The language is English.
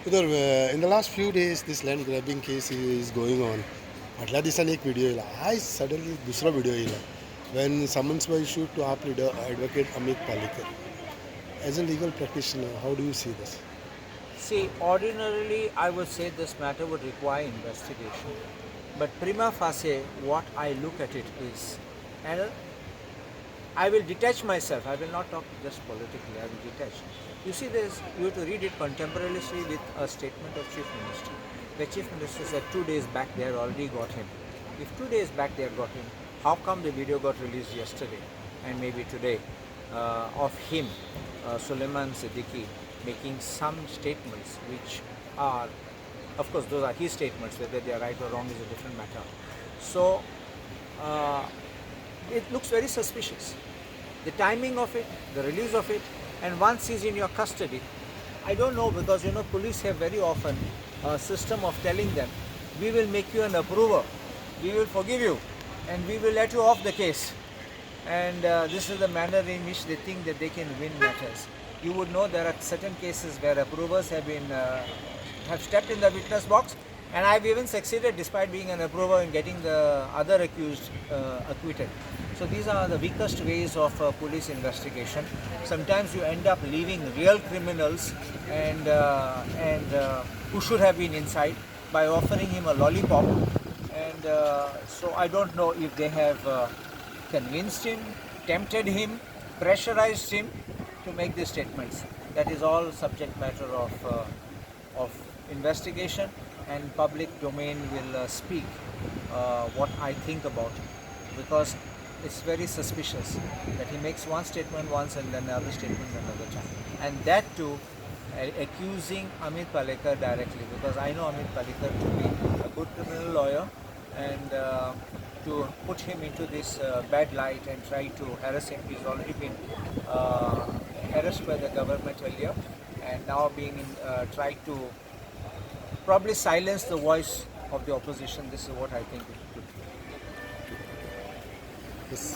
In the last few days, this land grabbing case is going on. फाटल्या दिसांनी एक video येयला आयज सडनली दुसरो व्हिडिओ येयला when summons were issued to our leader advocate Amit Palekar. As a legal practitioner, how do you see this? See, ordinarily I would say this matter would require investigation. But prima facie, what I look at it is, and I will detach myself. I will not talk just politically. I will detach. You see, you have to read it contemporaneously with a statement of Chief Minister. The Chief Minister said 2 days back they had already got him. If 2 days back they had got him, how come the video got released yesterday and maybe today of him, Suleman making some statements which are, of course, those are his statements. Whether they are right or wrong is a different matter. So it looks very suspicious. The timing of it, the release of it, and once he's in your custody, I don't know, because police have very often a system of telling them, we will make you an approver, we will forgive you, and we will let you off the case. And this is the manner in which they think that they can win matters. You would know there are certain cases where approvers have stepped in the witness box, and I've even succeeded despite being an approver in getting the other accused acquitted. So these are the weakest ways of police investigation. Sometimes you end up leaving real criminals and who should have been inside by offering him a lollipop. And so I don't know if they have convinced him, tempted him, pressurized him to make these statements. That is all subject matter of investigation, and public domain will speak what I think about it, because it's very suspicious that he makes one statement once and then another statement another time, and that too accusing Amit Palekar directly, because I know Amit Palekar to be a good criminal lawyer, and to put him into this bad light and try to harass him. He's already been harassed by the government earlier, and now being tried to probably silence the voice of the opposition. This is what I think it could be. Yes.